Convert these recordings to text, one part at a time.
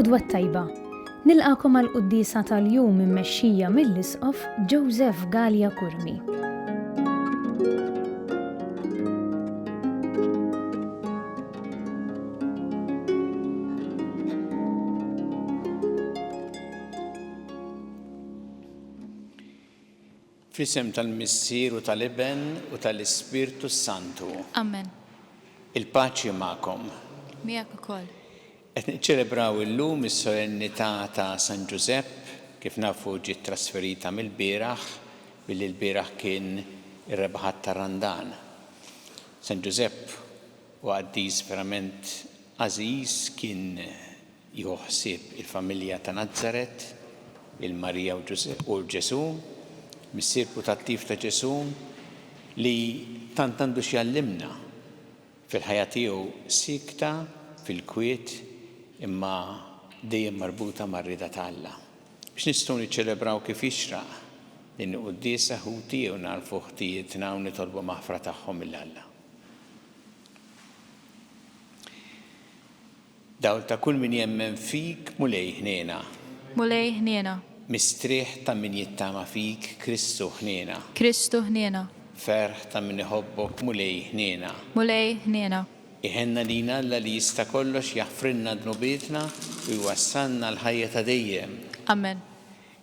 L-għodwa tajba. Nilqakom għal qudiesa tal-jum immexxija mill-Isqof Joseph Gallia Kurmi. F'isem tal-Missier u tal-Iben u tal-Ispirtu Santu. Amen. Il-paċi magħkom. Miegħek ukoll. Qed niċċelebraw illum is-solennità ta' San Giuseppe, kif nafu ġiet trasferita mill-bieraħ billi l-bieraħ kien ir-rebħat ta' Randan. San Giuseppe huwa qaddiż verament għażiż, kien jieħu ħsieb il-familja ta' Nażaret, il-Marija u l-Ġesu, missier putattiv ta' Ġesu li tant għandu x'jallimna fil-ħajja tiegħu sikta fil-kwiet imma dejjem marbuta mar-rida ta' Alla. Biex nistgħu niċċelebraw kif jixraq din qudiesa ħuti u narfu ħtijietna u nitolbu maħfra tagħhom mill-Alla. Dawl ta' kull min jemmen fik mulej ħniena. Mulej ħniena. Mistrieħ ta' min jittama fik Kristu ħniena. Kristu ħniena. Ferħ ta' min iħobbok mulej ħniena. Mulej ħniena. Iħenna lina Alla li jista' kollox jaħfrinna dnubietna u jwassalna l-ħajja ta' dejjem. Amen.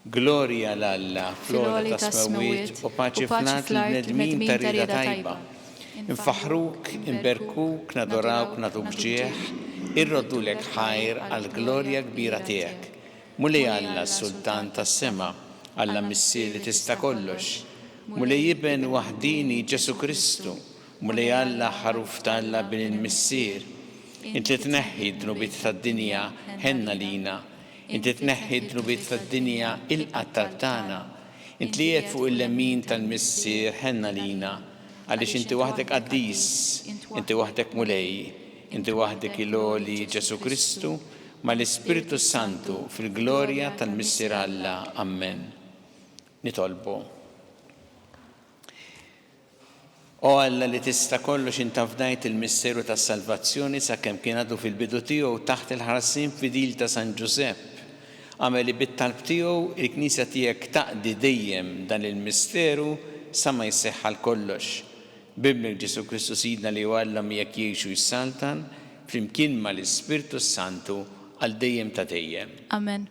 Glorja l-Alla fl-għola ta' smawiet u paċi fl-art l-nedmin ta' rida tajba. Infaħruk, inberkuk, nadorawk, naduk ġieħ, irroddulek ħajr għal-glorja kbira tiegħek. Mulej Alla s-Sultan tas-sema, Alla missier li tista' kollox. Mulej Iben waħdini Ġesu Kristu, mulej Alla ħaruf ta' Alla bin il-missier. Inti tneħħi d-dnubiet tad-dinja ħenna lina, inti tneħħi d-dnubiet tad-dinja il-qattar tagħna. Inti li qiegħed fuq il-lemin tal-missier ħenna lina, għaliex inti waħdek qaddiż, inti waħdek mulej, inti waħdek il-għoli Ġesu Kristu, ma l-Ispiritu Santu fil-glorja tal-missier Alla. Amen. Nitolbu. O Alla li tista' kollox inta fdajt il-misteru tas-salvazzjoni sakemm kien għadu fil-bidu tiegħu taħt il-ħarsin fidil ta' San Giuseppe. Għamel li bit-talb tiegħu il-Knisja tiegħek taqdi dejjem dan il-misteru sa ma jseħħal kollox. Bibnek Ġesu Kristu Sidna li Alla miegħek jgħixu jissaltan flimkien mal-Ispirtu Santu għal dejjem ta' dejjem. Amen.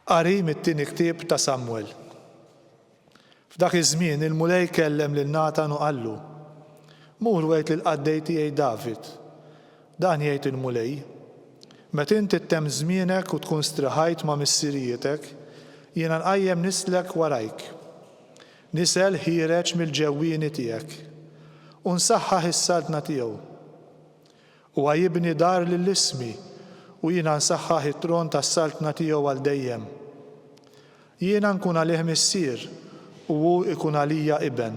Qari mit-tieni ktieb ta' Samwel. F'dak iż-żmien il-mulej kellem lil Natan u qallu: Mur wejt lil qaddej tiegħi David. Dan jgħid il-mulej: Meta inti ttemm żmienek u tkun striħajt ma' missirietek, jiena nqajjem nislek warajk. Nisel ħireġ mill-ġewwieni tiegħek u nsaħħaħ is-saltna tiegħu. Huwa jibni dar lill-ismi u jiena nsaħħaħ it-tron tas-saltna tiegħu għal dejjem. Jiena nkun għalih missier u hu ikun għalija iben.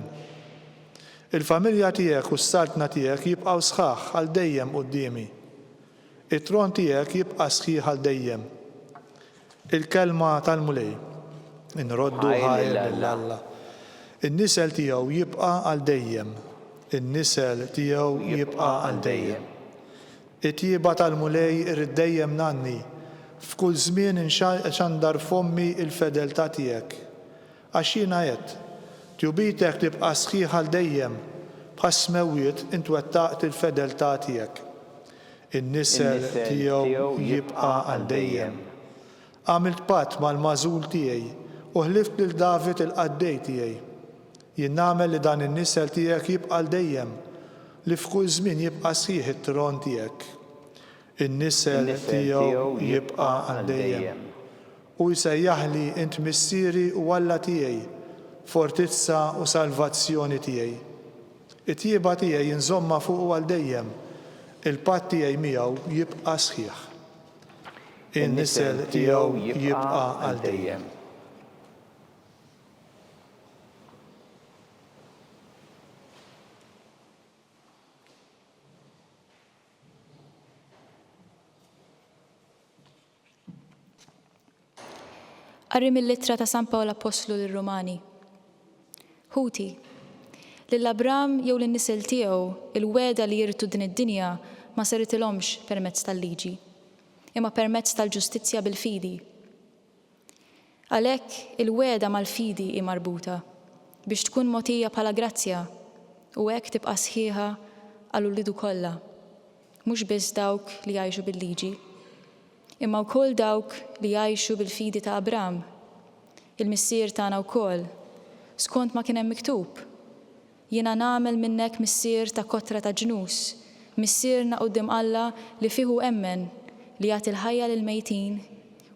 Il-familja tiegħek u s-saltna tiegħek jibqgħu sħaħ għal dejjem qudiemi. It-tron tiegħek jibqa' sħiħ għal dejjem. Il-kelma tal-mulej. Inroddu ħajr lill-Alla. In-nisel tiegħu jibqa' għal dejjem. In-nisel tiegħu jibqa' għal dejjem. It-tjieba tal-mulej irid dejjem nanni. F'kull żmien inxandar fommi il-fedeltà tiegħek. Għax jiena għedt, tjubitek tibqa' sħiħ għal dejjem, b'ħasmewiet intwettaqt il-fedeltà tiegħek. In-nisel tiegħu jibqa' għal dejjem. Għamilt patt mal-mażul tiegħi u ħlift lil David il-qaddej tiegħi. Jien nagħmel li dan in-nisel tiegħek jibqa' għal dejjem, li f'kull żmien jibqa' sħiħ it-tron tiegħek. In-nisel tiegħu jibqa' għal dejjem. U jsejjaħli int missieri u Alla tiegħi, fortizza u salvazzjoni tiegħi. It-tjieba tiegħi jinżomma fuq għal dejjem, il-patt tiegħi miegħu jibqa' sħiħ. In-nisel tiegħu jibqa' għal dejjem. Qari mill-littra ta' San Pawl Apostlu lir-Rumani. Ħuti, lill-Abram jew lin-nisel tiegħu il-weda li jirtu din id-dinja ma saritilhomx permezz tal-liġi, imma permezz tal-ġustizzja bil-fidi. Għalhekk il-weda mal-fidi hi marbuta biex tkun mogħtija bħala grazzja u hekk tibqa' sħiħa għall-uliedu kollha, mhux biss dawk li jgħixu bil-liġi, imma wkoll dawk li jgħixu bil-fidi ta' Abram, il-missier tagħna wkoll, skont ma kien hemm miktub. Jiena nagħmel minnek missier ta' kotra ta' ġnus, missierna quddiem Alla li fiehu emmen li jagħti l-ħajja lill-mejtin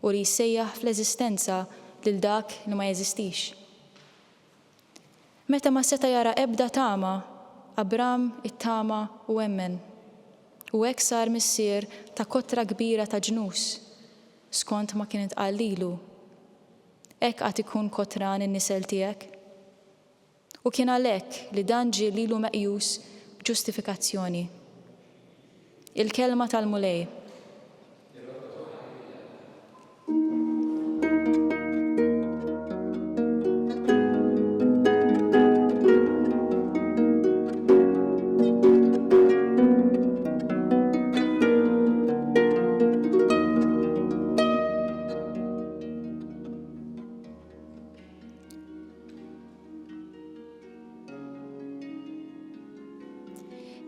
u li jsejjaħ fl-eżistenza lil dak li ma jeżistix. Meta ma seta' jara ebda tama, Abram it-tama u emmen. U hekk sar missier ta' kotra kbira ta' ġnus, skont ma kien intqal lilu. Hekk qatt ikun kotran in-nisel tiegħek. U kien għalhekk li dan ġie lilu meqjus b'ġustifikazzjoni. Il-kelma tal-mulej.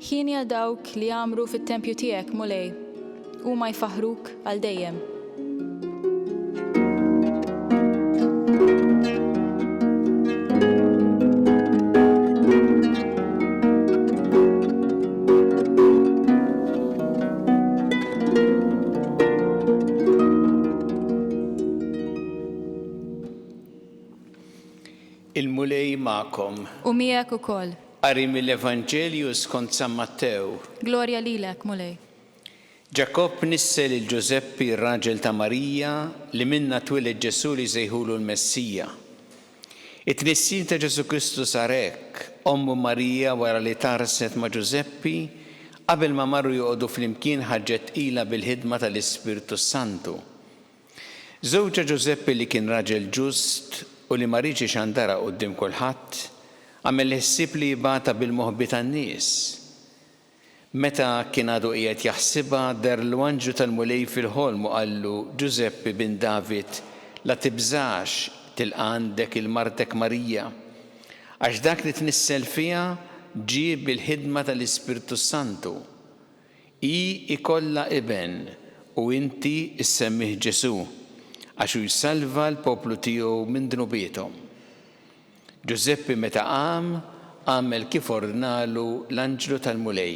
Ħini għal dawk li jagħmlu fit-tempju tiegħek mulej huma jfaħruk għal dejjem. Il-mulej magħkom. U miegħek ukoll. Qari mill-Evanġelju skont San Mattew. Glorja lilek, mulej. Ġakob nissel il-Ġuseppi r-raġel ta' Marija li minna twiled Ġesu li żejħulu l-Messija. It-tnissin ta' Ġesu Kristu sar hekk, ommu Marija wara li tarset ma' Ġuseppi qabel ma marru joqogħdu flimkien ħaġġet ilha bil-ħidma tal-Ispirtu Santu. Żewġa Ġuseppi li kien raġel ġust u li ma riġi xandara quddiem kulħadd għamel ħsieb li jibgħatha bil-moħbi tan-nies. Meta kien għadu qiegħed jaħsibha der l-wanġu tal-mulej fil-ħolm u qallu Ġuseppi bin David la tibżax tilqa' għandek il-martek Marija għax dak li tnissel fiha ġie bil-ħidma tal-Ispirtu Santu. Hi ikollha iben u inti issemmih Ġesu għax hu jsalva l-poplu tiegħu minn dnubietom. Ġuseppi meta qam għamel kif ordnalu l-anġlu tal-mulej.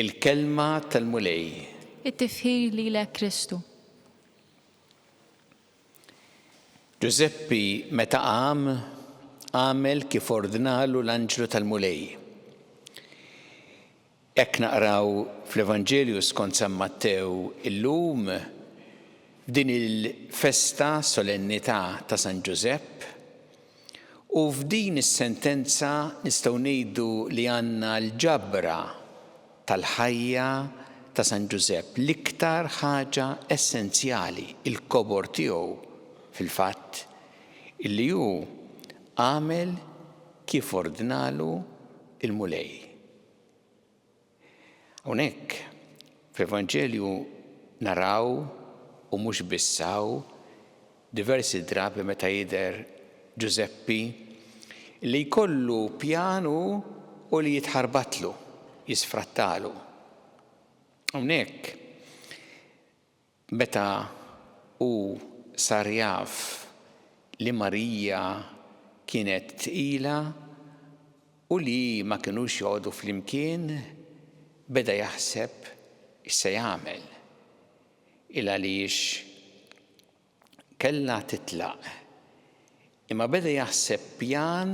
Il-kelma tal-mulej. It-tifħir lilek Kristu. Ġuseppi meta qam għamel kif ordnalu l-anġlu tal-mulej. Hekk naqraw fl-Evanġelju skont San Mattew illum f'din il-festa solennità ta' San Ġusepp u f'din is-sentenza nistgħu ngħidu li għandna l-ġabra tal-ħajja ta' San Ġusepp, l-iktar ħaġa essenzjali, il-kobor tiegħu fil-fatt illi hu għamel kif ordnalu il-mulej. Hawnhekk fl-Evanġelju naraw u mhux bissaw diversi drabi meta jidher Ġuseppi li jkollu pjanu u li jitħarbatlu, jisfrattalu. Hawnhekk meta hu sar jaf li Marija kienet tqila u li ma kinux joqgħdu flimkien beda jaħseb issa jagħmel. Għaliex kellha titlaq. Imma beda jaħseb pjan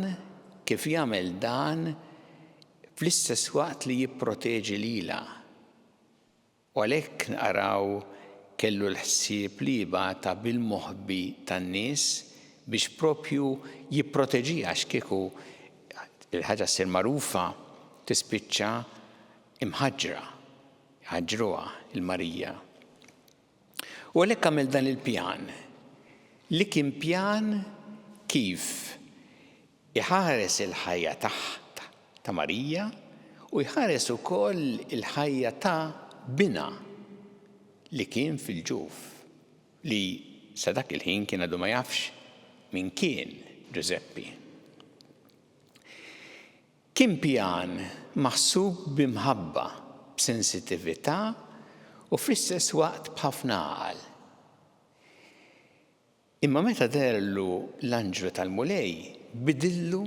kif jagħmel dan fl-istess waqt li jipproteġi lilha. U għalhekk naraw kellu l-ħsieb li jibgħatha bil-moħbi tan-nies biex propju jipproteġiha għax kieku il-ħaġa ssir magħrufa tispiċċa imħaġġra, ħaġġruha il-Marija. U għalhekk għamel dan il-pjan li kien pjan kif iħares il-ħajja ta' Marija u jħares ukoll il-ħajja ta' Bina li kien fil-ġuf li sa dak il-ħin kien għadu ma jafx min kien Giuseppi. Kien pjan maħsub b'imħabba, b'sensitività u fl-istess waqt b'ħafna għaqal. Imma meta derlu l-anġlu tal-mulej, bidillu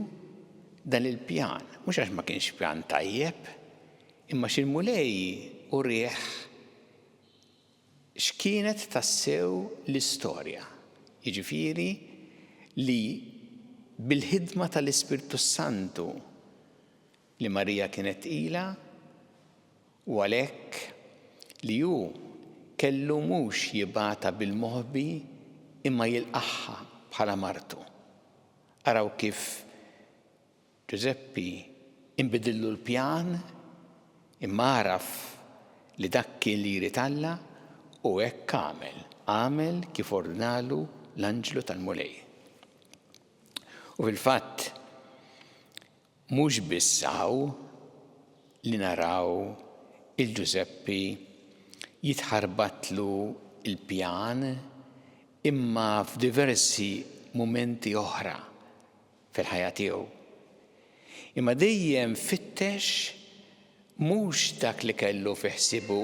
dan il-pjan. Mhux għax ma kienx pjan tajjeb, imma x'il-mulej u rieħ x'kienet tassew l-istorja. Jiġifieri li bil-ħidma tal-Ispirtu Santu li Marija kienet ila u għalhekk li hu kellu mhux jibgħatha bil-moħbi imma jilqaħħa bħala martu. Araw kif Giuseppi inbidillu l-pjan imma għaraf li dak kien li jrid Alla u hekk għamel kif ordnalu l-anġlu tal-mulej. U fil-fatt mhux biss hawn li naraw il-Giuseppi jitħarbatlu il-pjan imma f'diversi mumenti oħra fil-ħajja tiegħu. Imma dejjem fittex mhux dak li kellu fi ħsibu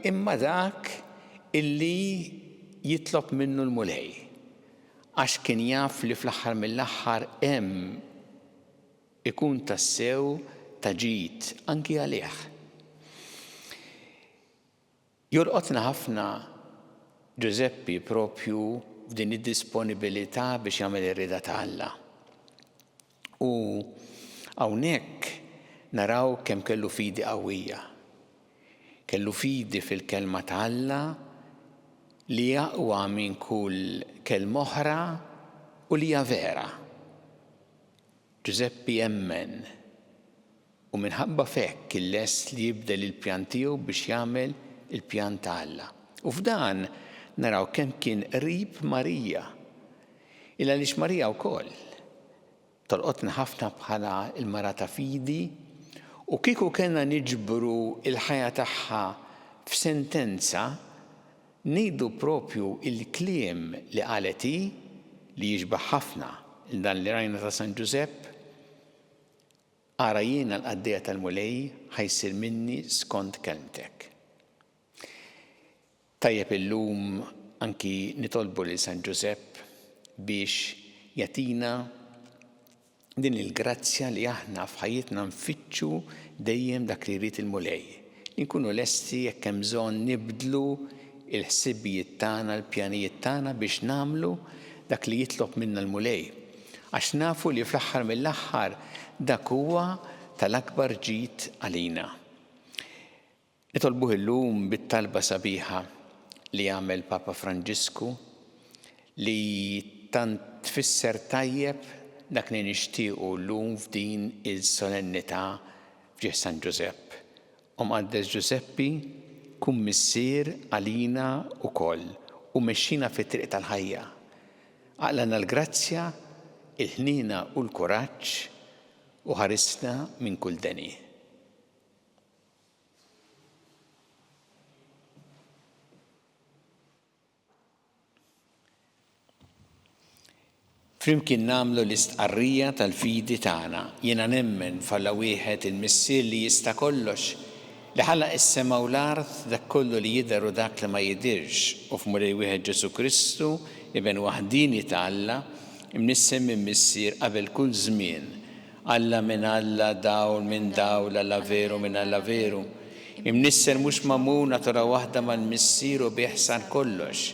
imma dak illi jitlob minnu l-mulej. Għax kien jaf li fl-aħħar mill-aħħar hemm ikun tassew taġid anki għalih. Jorqotna ħafna Giuseppi propju f'din id-disponibilità biex jagħmel ir-rida ta' Alla. U hawnhekk naraw kemm kellu fidi qawwija. Kellu fidi fil-kelma ta' Alla li aqwa minn kull kelma oħra u li hija vera. Giuseppi jemmen u minħabba fekk il-lest li jibdel il-pjan tiegħu biex jagħmel il-pjan ta' Alla. U f'dan naraw kemm kien qrib Marija. Illa għaliex Marija wkoll tolqotna ħafna bħala il-mara ta' fidi u kieku kellna niġbru il-ħajja tagħha f'sentenza ngħidu propju il-kliem li qalet hi li jiġbaħ ħafna il dan li rajna ta' San Giusepp. Ara jiena l-qaddejja tal-mulej ħajsir minni skont kelmtek. Tajjeb illum anki nitolbu lil San Giusepp biex jagħtina din il-grazzja li aħna f'ħajjitna nfittxu dejjem dak li jrid il-mulej. Nkunu lesti jekk hemm bżonn nibdlu il-ħsibijiet tagħna, l-pjanijiet tagħna biex nagħmlu dak li jitlob minna l-mulej. Għax nafu li fl-aħħar mill-aħħar dak huwa tal-akbar ġid għalina. Nitolbuh illum bit-talba sabiħa li għamel Papa Franġisku li tant tfisser tajjeb dak li nixtiequ llum f'din il-solennità f'ġieħ San Giusepp. Qaddes Giuseppi kun missier għalina wkoll u mexxina fit-triq tal-ħajja. Għaqlana l-grazzja, il-ħnina u l-kuraġġ u ħarisna minn kull deni. Flimkien nagħmlu l-istqarrija tal-fidi tagħna. Jiena nemmen falla wieħed il-missier li jista' kollox li ħalaq is-sema u l-ard dak kollu li jidher u dak li ma jidirx u f'mulej wieħed Ġesu Kristu ibn waħdini ta' Alla imnissem minn missier qabel kull żmien. Alla minn Alla, dawl minn dawl, Alla veru minn Alla veru. Imnisser mhux magħmuna tora waħda mal-missier u biħsan kollox.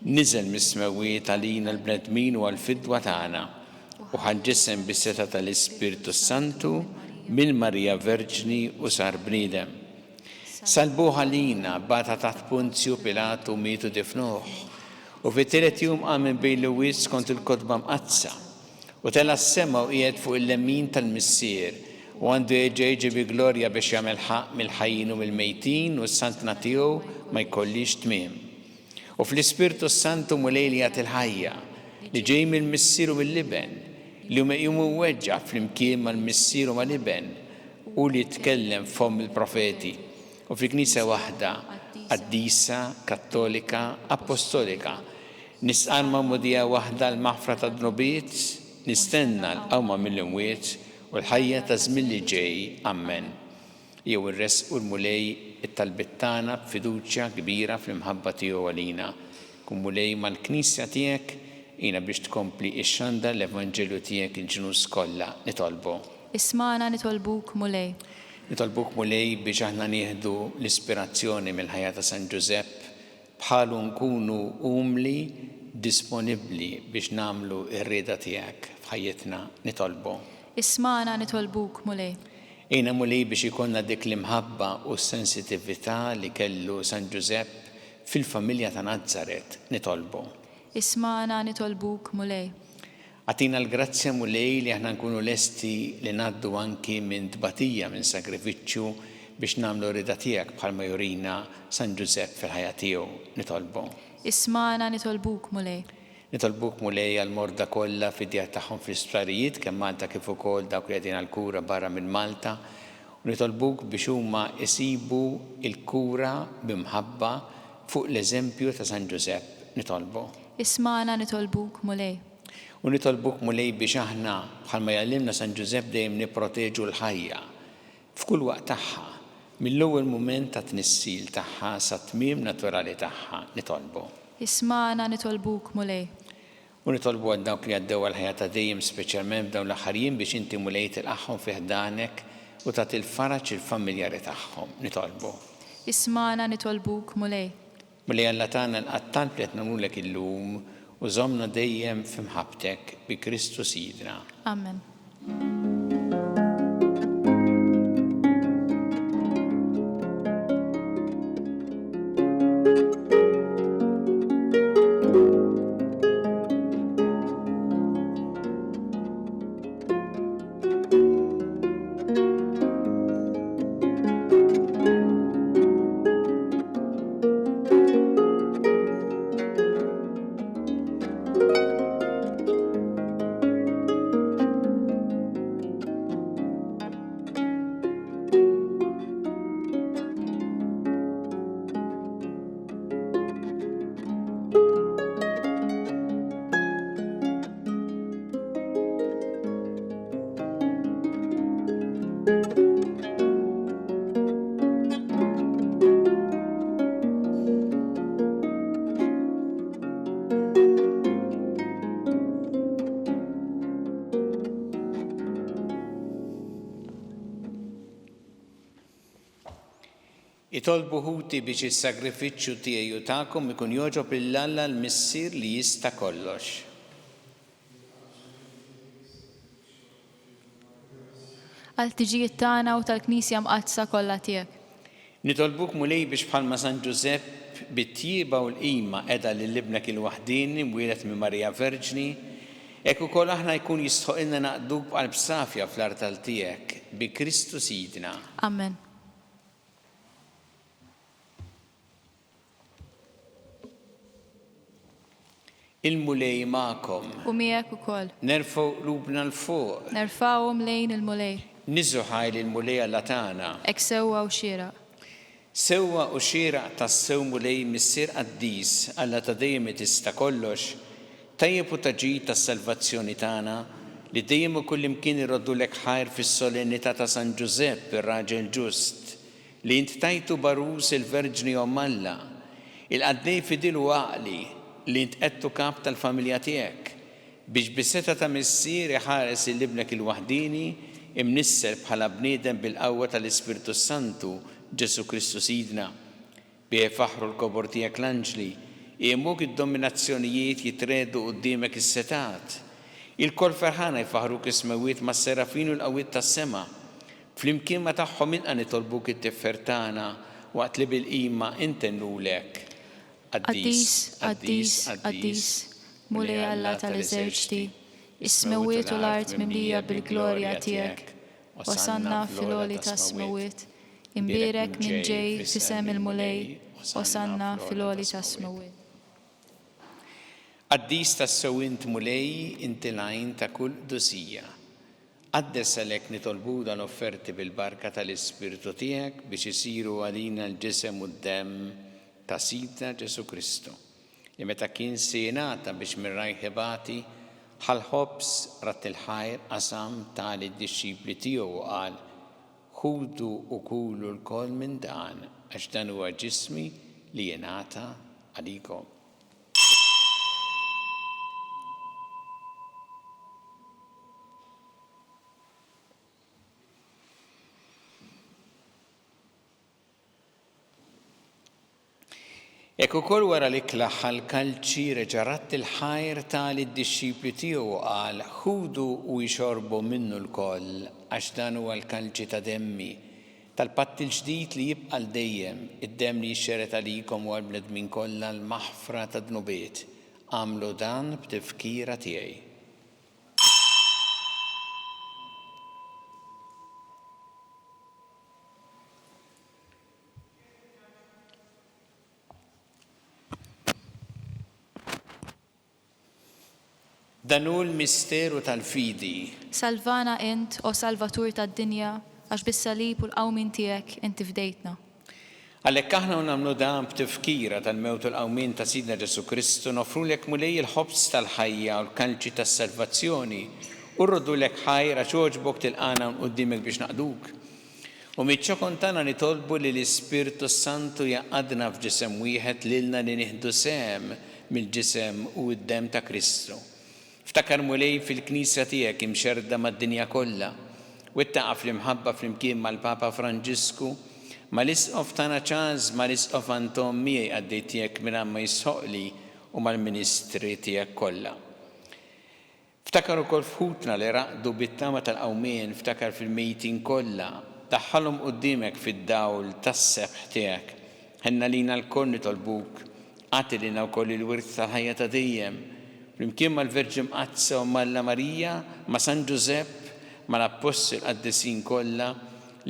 Niżel mis-smewwiet għalina l-bnedmin u għall-fidwa tagħna u ħaġġisem bis-seta tal-Ispirtu Santu minn Marija Verġni u sar bniedem. Salbuh għalina bata taħt Punzju Pilatu mietu difnuh u fit-tielet jum qam minn bejn l-wies kont il-kotba mqazza u tela s-sema u qiegħed fuq il-lemmin tal-missier u għandu jeġi bi glorja biex jagħmel ħaq mill-ħajjin u mill-mejtin u s-santna tiegħu ma jkollix tmiem. U fl-Ispirtu Santu mulej li jagħti l-ħajja li ġej mill-missier u mill-liben li huma jqumu weġġa' flimkien mal-missier u mal-iben u li jitkellem f'hom il-profeti u fi knisja waħda qaddisa, kattolika, apostolika. Nisqal ma'mudija waħda l-maħfra ta' dnubiet, nistenna l-qawma mill-imwiet u l-ħajja ta' żmien li ġej. Amen. Jew ir-resq u l-mulej it-talbiet tagħna b'fiduċja kbira fl-imħabba tiegħu għalina. Kun mulej mal-knisja tiegħek jiena biex tkompli ix-xandar l-Evanġelju tiegħek il-ġnus kollha nitolbu. Ismana nitolbuk mulej. Nitolbuk mulej biex aħna nieħdu l-ispirazzjoni mill-ħajja ta' San Giuseppe bħalu nkunu umli disponibbli biex nagħmlu r-rieda tiegħek f'ħajjitna nitolbu. Ismana nitolbuk mulej. Jiena mulej biex ikollna dik l-imħabba u s-sensitività li kellu San Giuseppe fil-familja ta' Nazaret nitolbu. Ismana nitolbuk mulej. Għatina l-grazzja mulej li aħna nkunu lesti li ngħaddu anki minn tbatija minn sagrifiċċju biex nagħmlu rida tiegħek bħalma jurina San Giuseppe fil-ħajja tiegħu nitolbu. Ismana nitolbuk mulej. Nitolbuk mulej għal-morda kollha fid-djar tagħhom fl-isptarijiet kemm Malta kif ukoll dawk li qegħdin għall-kura barra minn Malta u nitolbuk biex huma isibu l-kura b'imħabba fuq l-eżempju ta' San Giuseppe nitolbu. Ismana nitolbuk mulej. U nitolbuk mulej biex aħna bħalma jgħallimna San Giuseppe dejjem nipproteġu l-ħajja f'kull waqt tagħha mill-ewwel mument ta' tnissil tagħha sa tmiem naturali tagħha nitolbu. Ismana nitolbuk mulej. U nitolbu għal dawk li għaddew għal ħajja ta' dejjem speċjalment f'dawn l-aħħar biex inti mulej tilqaħħom fi ħdanek u tagħti l-faraġ il-familjari tagħhom nitolbu. Ismana nitolbuk mulej. Mulej Alla tagħna l-qattan li qed nagħmlulek illum u żommna dejjem f'imħabbtek bi Kristu Sidna. Amen. Itolbu ħuti biex is-sagrifiċċju tiegħi u tagħkom ikun jogħġob lill-Alla l-Missier li jista' kollox. Għal tiġijiet tagħna u tal-Knisja mqaddsa kollha tiegħek. Nitolbuk mulej biex bħalma San Giuseppe bit-tjieba u l-qima qiegħda lil-ibnek il-waħdini mwieled minn Marija Verġni, hekk ukoll aħna jkun jistħoqilna naqduk b'qalb safja fl-artal tiegħek bi Kristu Sidna. Amen. Il-mulej magħkom. U miegħek ukoll. Nerfgħu qlubna l-fuq. Nerfgħuhom lejn il-mulej. Niżu ħajli l-mulej Alla tagħna. Hekk sewwa u xieraq. Sewwa u xieraq tas-sew mulej missier qaddis Alla ta' dejjem tista' kollox, tajjeb u taġid tas-salvazzjoni tagħna li dejjem ukoll imkien irroddulek ħajr fis-solennità ta' San Giuseppe ir-raġel ġust li int tajtu barus il-Verġni Alla, il-qaddej fidil u għaqli li int qedtu kap tal-familja tiegħek biex bis-seta ta' missier iħares il-ibnek il-waħdini imnisser bħala bniedem bil-qawwa tal-Ispirtu Santu Ġesu Kristu Sidna. Bih faħru l-kobor tiegħek l-anġli, jemuk id-dominazzjonijiet jitredu quddiemek is-setat. Il-kol ferħana jfaħruk ismewiet ma' serafin u l-qawwiet tas-sema. Flimkien ma tagħhom inqa' nitolbuk it-tiffertana waqt li bil-qima intennulek. Qaddis, qaddis, qaddis, mulej Alla tal-eżerċiti, is-smewiet u l-art mimlija bil-glorja tiegħek, osanna fil-għoli tas-smewiet, imbierek minn ġej fisem il-mulej, osanna fil-għoli tas-smewiet. Qaddis tas-sewwint mulej inti l-għajn ta' kull qdusija. Qaddes għalhekk nitolbu dan offerti bil-barka tal-Ispirtu tiegħek biex isiru għalina l-ġisem u d-demm ta' Sidna Ġesu Kristu. Li meta kien sejnata biex mir-rajħibati ħal-ħobs rat il-ħajr qasam tal-disċipli tiegħu u qal: ħudu u kulu l-koll minn dan għax dan huwa ġismi li jingħata għalikom. Jekk ukoll wara li klaħħa l-kalċi reġarat il-ħajr tal-disċipli tiegħu qal: ħudu u jxorbu minnu l-koll għax dan huwa l-kalċi ta' demmi tal-patt il-ġdid li jibqa' l-dejjem, id-demm li jxxeret għalikom u għall-bnedmin kollha l-maħfra ta' dnubiet. Għamlu dan b'tifkira tiegħi. Dan hu l-misteru tal-fidi. Salvana int, o Salvatur tad-dinja, għax bis-salib u l-qawmin tiegħek inti fdejtna. Għalhekk aħna nagħmlu dan b'tifkira tal-mewt u l-qawmin ta' Sidna Ġesu Kristu nofrulek mulej il-ħobs tal-ħajja u l-kalċi tas-salvazzjoni u rroddulek ħajra ċoġbok tilqana quddiemek biex naqduk. U miċ-ċokon tagħna nitolbu li l-Ispirtu Santu jaqadna f'ġisem wieħed lilna li nieħdu sehem mill-ġisem u d-demm ta' Kristu. Ftakar mulej fil-Knisja tiegħek imxerda mad-dinja kollha u ittaqa' fl-imħabba flimkien mal-Papa Franġisku mal-isqof tagħna Charles mal-isqof Anton miegħi għaddej tiegħek mingħajr ma jisħoqli u mal-ministri tiegħek kollha. Ftakar ukoll fħutna li raqdu bit-tama tal-qawmien, ftakar fil-mejtin kollha, daħħalhom quddiemek fid-dawl tas-sebħ tiegħek. Ħenna lina l-koll nitolbuk, għati lina wkoll il-wirth tal-ħajja ta' dejjem. Flimkien mal-Verġin Qazza u Malla Marija, ma' San Giuseppe, mal-Apostol qaddisin kollha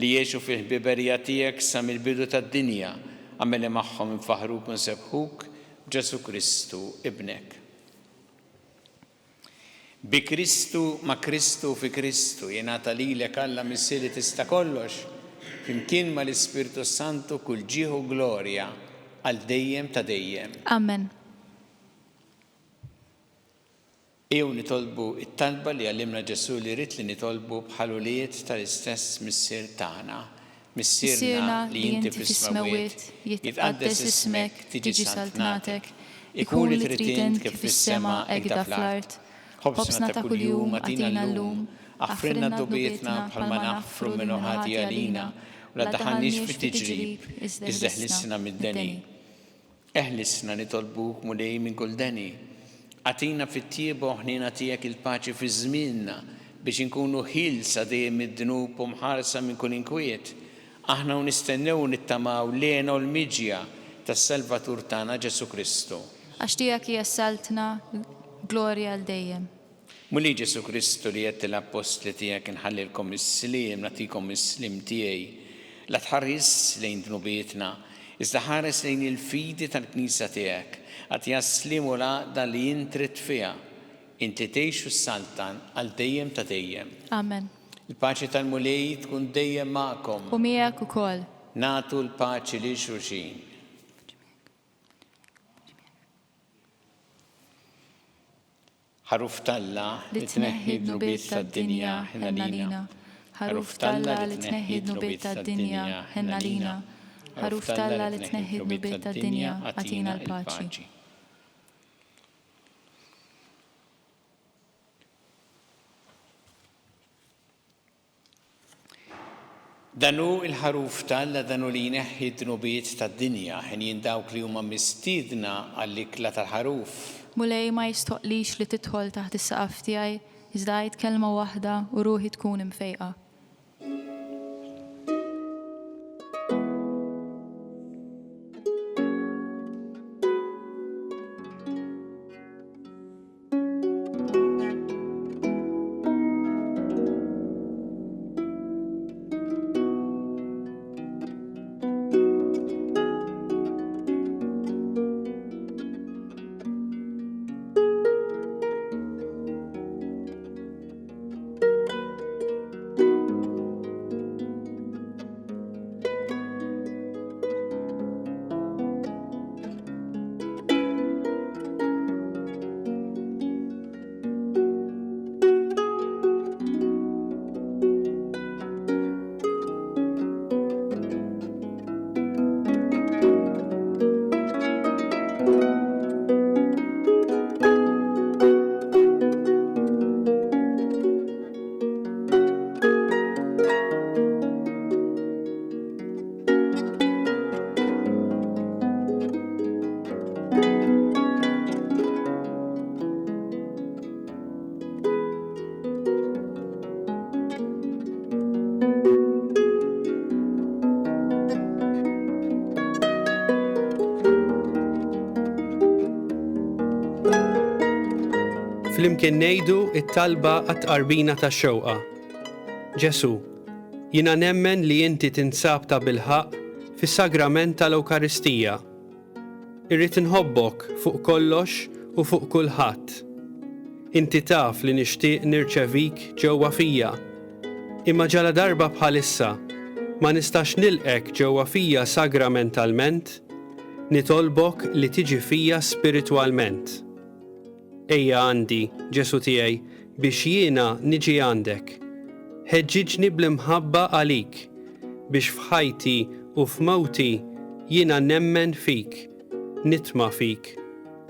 li jgħixu fil-ħbiberija tiegħek sa mill-bidu tad-dinja, għamel magħhom infaħruk u nsebħuk Ġesu Kristu ibnek. Bi Kristu ma' Kristu fi Kristu jingħata lilek Alla missieri tista' kollox, flimkien mal-Ispirtu Santu kull ġieħu glorja għal dejjem ta' dejjem. Amen. Ew nitolbu it-talba li għallimna Ġesu li rrid li nitolbu bħaluliet tal-istess missier tagħna. Missierna li inti fis-smawiet, jitqaddes ismek, tiġi saltnatek, ikun li trid int kif fis-sema hekk fl-art. Ħobsna ta' kuljum agħtina llum, aħfrilna dubietna bħalma naħfru minnu ħati għalina, u la taħannix fit-tiġrib, iżda ħlissna mid-deni. Eħlissna nitolbuk mulej minn kull deni. Għatina fit-tieba ħnina tiegħek il-paċi fi żmienna biex inkunu ħilsa dejjem id-dnub u mħarsa minn kull inkwiet. Aħna nistennew nittamaw lena u l-miġja tas-Salvatur tagħna Ġesu Kristu. Għax tiegħek hija saltna glorja għal dejjem. Mulli Ġesu Kristu li qed l-apostli tiegħek inħallilkom is-siliem nagħtikom is-siliem tiegħi. La tħares lejn dnubietna, iżda ħares lejn il-fidi tal-Knisja tiegħek. Għat jaslimu l-għaqda li jintrit fija, inti tgħixu s-saltan għal dejjem ta' dejjem. Amen. Il-paċi tal-mulej tkun dejjem magħkom. U miegħek ukoll. Nagħtu l-paċi li xulxin. Ħaruf Talla li tneħħi d-nubiet tad-dinja ħenna lina. Ħaruf Talla li tneħħi d-nubiet tad-dinja ħenna lina. Ħaruf Talla li tneħħi d-nubiet tad-dinja għatina l-paċi. Danu il-ħaruf Talla danu li jneħħi d-nubiet tad-dinja ħin dawk li huma mistiedna għall-ikla tal-ħaruf. Mulej ma jistoqlix li tidħol taħt is-saqaf tiegħi, iżda għid kelma waħda u ruħi tkun imfejqa. flimkien ngħidu it-talba għat-tqarbina tax-xewqa. Ġesu, jiena nemmen li inti tinsab ta' bilħaq fis-sagrament tal-Ewkaristija. Irrid inħobbok fuq kollox u fuq kulħadd. Inti taf li nixtieq nirċevik ġewwa fija, imma ġala darba bħalissa ma nistax nilqek ġewwa fija sagramentalment, nitolbok li tiġi fija spiritwalment. Ejja għandi, Ġesu tiegħi, biex jiena niġi għandek. Ħeġġiġni bl-imħabba għalik, biex f'ħajti u f'mewti jiena nemmen fik, nitma' fik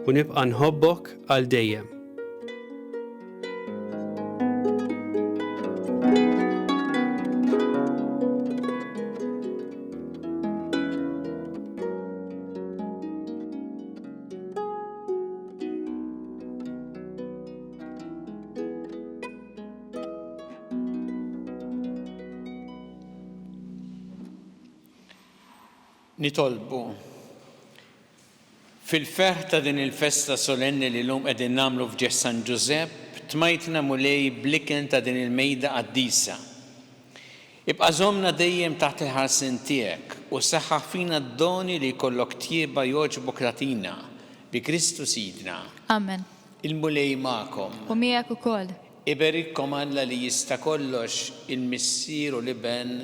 u nibqa' nħobbok għal dejjem. Nitolbu fil-ferħ ta' din il-festa solenni li l-lum qegħdin nagħmlu f'Ġest San Giuseppe, tmajtna mulej bliken ta' din il-mejda qaddisa. Ibqa' żommna dejjem taħt il-ħarsien tiegħek u saħħaħ fina d-doni li jkollok tjieba jogħġbok tagħtina bi Kristu Sidna. Amen. Il-mulej magħkom. U miegħek ukoll. Iberikkom Alla li jista' kollox il-Missier u l-Iben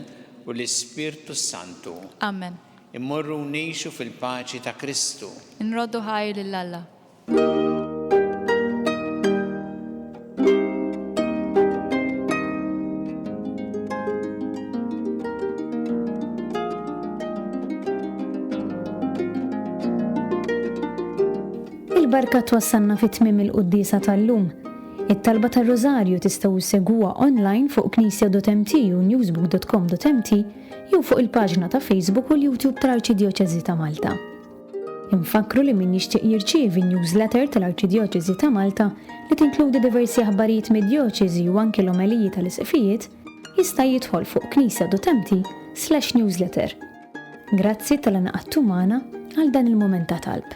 u l-Ispirtu Santu. Amen. Immorru ngħixu fil-paċi ta' Kristu. Nroddu ħajr lill-Alla. Il-barka twassalna fit-tmiem il-qudiesa tal-lum. It-talba tar-Rożarju tistgħu segwa online fuq knisja.mt u newsbook.com.mt jew fuq il-paġna ta' Facebook u l-YouTube tal-Arċidjoċeżi ta' Malta. Infakru li min jixtieq jirċievi newsletter tal-Arċidjoċeżi ta' Malta li tinkludi diversi aħbarijiet mid-djoċeżi u anke l-omeliji tal-isqifijiet jista' jidħol fuq knisja.mt/newsletter. Grazzi tal-għanaqattu magħna għal dan il-mument ta' talb.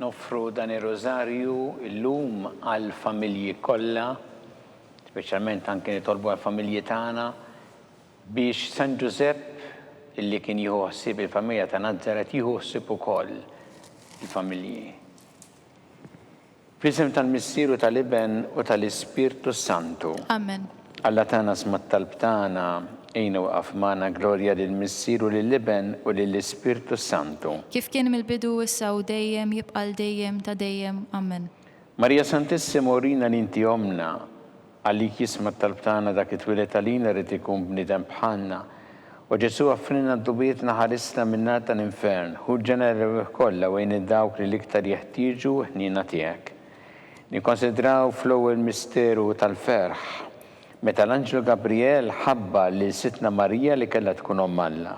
Noffru dan ir-Rożarju llum għall-familji kollha, speċjalment anke nitolbu għall-familji tagħna biex San Giuseppe illi kien jieħu ħsieb il-familja ta' Nażaret jieħu ħsieb ukoll il-familji. F'isem tal-Missieru tal-Iben u tal-Ispirtu Santu. Amen. Alla tagħna sma' talb tagħna ejna waqaf magħna glorja lill-Missieru lill-Iben u lill-Ispirtu Santu. Kif kien mill-bidu issa u dejjem jibqa' dejjem ta' dejjem. Amen. Marija Santissima urina li inti omna għalik jisma' talb tagħna dak it-twilet għalina rid ikun bniedem bħalna. U Ġesu għaffrina d-dubiet naħarisna min-nar tal-infern, ħuġġana kollha wejn id-dawk li l-iktar jeħtieġu ħnina tiegħek. Nikkonsidraw fl-ewwel misteru tal-ferħ meta l-Anġlu Gabriel ħabba li sitna Marija li kellha tkun omm Alla.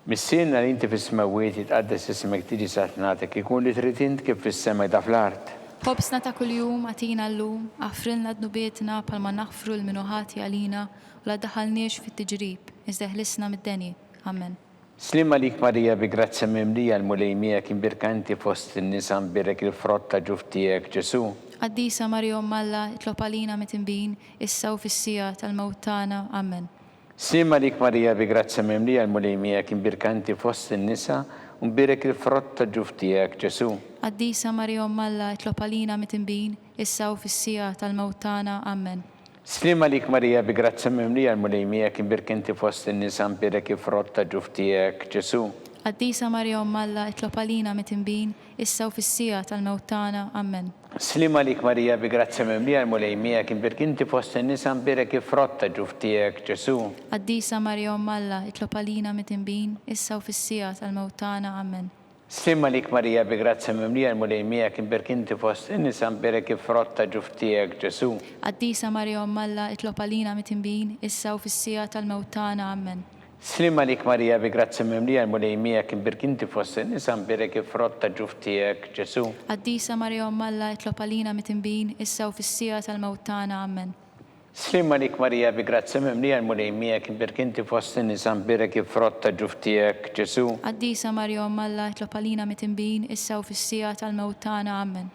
Missienna li inti fis-smawiet jitqaddes ismek tiġi saħtnatek ikun li trid int kif fis-sema da fl-art. Ħobsna ta' kuljum għatina llum, għafrilna d-nubietna palma naħfru l-minuħati għalina u la daħalniex fit-tiġrib, iżda ħlisna mid-denji. Amen. Slim għalik Marija bi grazzja mimlija l-mulejmijak imbirkanti fost in-nisa mbirek il-frott ta' ġuf tiegħek Ġesu. Qaddisa Marija Omm Alla, itlob għalina mit-inbin, issa u fis-sija tal-mewt tagħna. Amen. Slim għalik Marija bi grazzja mimlija l-mulejmijak imbirkanti fost in-nisa mbirek il-frott ta' ġuf tiegħek Ġesu. Qaddisa Marija Omm Alla, itlob għalina mit-inbin, issa u fis-sija tal-mewt tagħna. Amen. Slim għalik Marija bi grazzja mimlija l-mulejmijak imbirkanti fost in-nisa mbirek il-frott ta' ġuf tiegħek Ġesu. Qaddisa Marja Umm Alla, itlob għalina mit-tinbin, issa u fis-sija tal-mewt tagħna. Amen. Slima lik Marija bi grazzja mimlija l-mulejmija kien birkinti fost in-nisa mbirek ifrotta ġuftijek Ġesu. Qaddisa Marja Umm Alla, itlob għalina mit-tinbin, issa u fis-sija tal-mewt tagħna. Amen. Slima lik Marija bi grazzja mimlija l-mulejmija kien birkinti fost in-nisa mbirek ifrotta ġuftijek Ġesu. Qaddisa Marja Umm Alla, itlob għalina mit-tinbin, issa u fis-sija tal-mewt tagħna. Amen. Slima lik Marija bi grazzja mimlija l-mulejmija kien birkinti fost in-nisa mbirek ifrotta ġuftijek Ġesu. Qaddisa Marja Umm Alla, itlob għalina mit-tinbin, issa u fis-sija tal-mewt tagħna. Amen. Slima lik Marija bi grazzja mimlija l-mulejmija kien birkinti fost in-nisa mbirek ifrotta ġuftijek Ġesu. Qaddisa Marja Umm Alla, itlob għalina mit-tinbin, issa u fis-sija tal-mewt tagħna. Amen.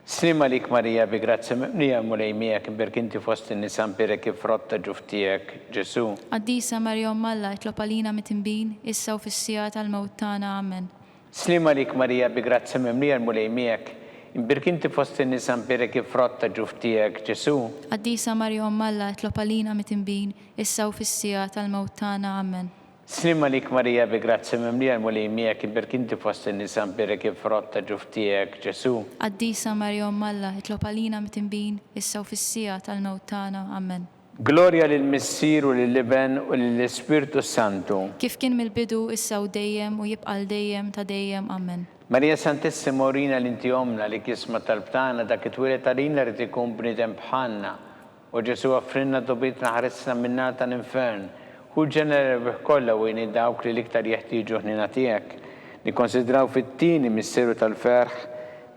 Slima lik Marija bi grazzja mimlija l-mulejmija kien birkinti fost in-nisa mbirek ifrotta ġuftijek Ġesu. Qaddisa Marja Umm Alla, itlob għalina mit-tinbin, issa u fis-sija tal-mewt tagħna. Amen. Slima lik Marija bi grazzja mimlija l-mulejmija birkinti fost in-nisa mbirek ifrotta ġuftijek Ġesu. Qaddisa Marja Umm Alla, itlob għalina mit-tinbin, issa u fis-sija tal-mewt tagħna. Amen. Slima lik Marija bi grazzja mimlija l-mulejmija birkinti fost in-nisa mbirek ifrotta ġuftijek Ġesu. Qaddisa Marja Umm Alla, itlob għalina mit-tinbin, issa u fis-sija tal-mewt tagħna. Amen. Gloria lill-Missier u lill-Iben u lill-Ispirtu Santu. Kif kien mill-bidu, issa u dejjem u jibqa' dejjem ta' dejjem. Amen. Marija Santissima Orina l-inti omna li kisma tal-btana dak it-twilet għalina rrid ikun bniedem bħalna u Ġesu offrinna dobitna ħaresna minna tal-infern. Hu ġenera kollha u jini dawk li l-iktar jeħtieġu ħnina tiegħek. Nikkonsidraw fit-tieni misseru tal-ferħ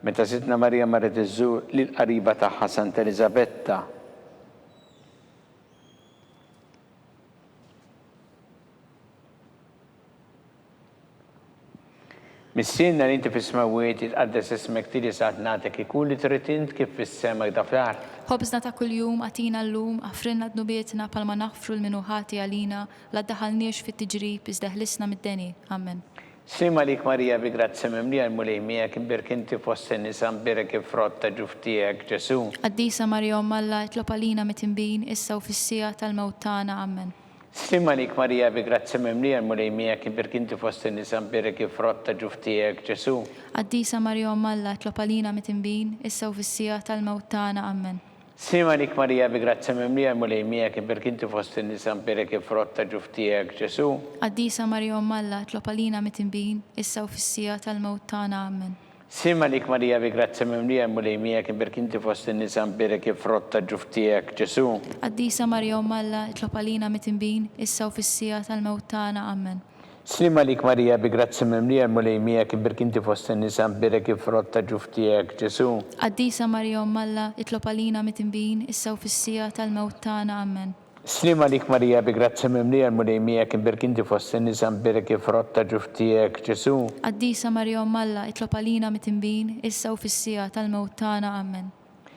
meta sitna Marija marret iżżur lil qariba tagħha Santa Elisabetta. Missinna li inti fis-smawiet jitqaddes ismek tili saħt nagħtek ikun li trid int kif fis-sema da fl-art. Ħobżna ta' kuljum għatina llum, għafrinna dnubietna palma naħfru l-minuħati għalina, la ddaħalniex fit-tiġrib iżda ħlisna mid-deni. Amen. Slima lik Marija bi grazzja mimlija l-mulejmija kien birkinti fost in-nisa mbirek ifrotta ġuftijek Ġesu. Qaddisa Marja Umm Alla, itlob għalina mit-tinbin, issa u fis-sija tal-mewt tagħna. Amen. Slima lik Marija bi grazzja mimlija l-mulejmija kien birkinti fost in-nisa mbirek ifrotta ġuftijek Ġesu. Qaddisa Marja Umm Alla, itlob għalina mit-tinbin, issa u fis-sija tal-mewt tagħna. Amen. Slima lik Marija bi grazzja mimlija l-mulejmija kien birkinti fost in-nisa mbirek ifrotta ġuftijek Ġesu. Qaddisa Marja Umm Alla, itlob għalina mit-tinbin, issa u fis-sija tal-mewt tagħna. Amen. Slima lik Marija bi grazzja mimlija l-mulejmija kien birkinti fost in-nisa mbirek ifrotta ġuftijek Ġesu. Qaddisa Marja Umm Alla, itlob għalina mit-tinbin, issa u fis-sija tal-mewt tagħna. Amen. Slima lik Marija bi grazzja mimlija l-mulejmija kien birkinti fost in-nisa mbirek ifrotta ġuftijek Ġesu. Qaddisa Marja Umm Alla, itlob għalina mit-tinbin, issa u fis-sija tal-mewt tagħna. Amen. Slima lik Marija bi grazzja mimlija l-mulejmija kien birkinti fost in-nisa mbirek ifrotta ġuftijek Ġesu. Qaddisa Marja Umm Alla, itlob għalina mit-tinbin, issa u fis-sija tal-mewt tagħna. Amen.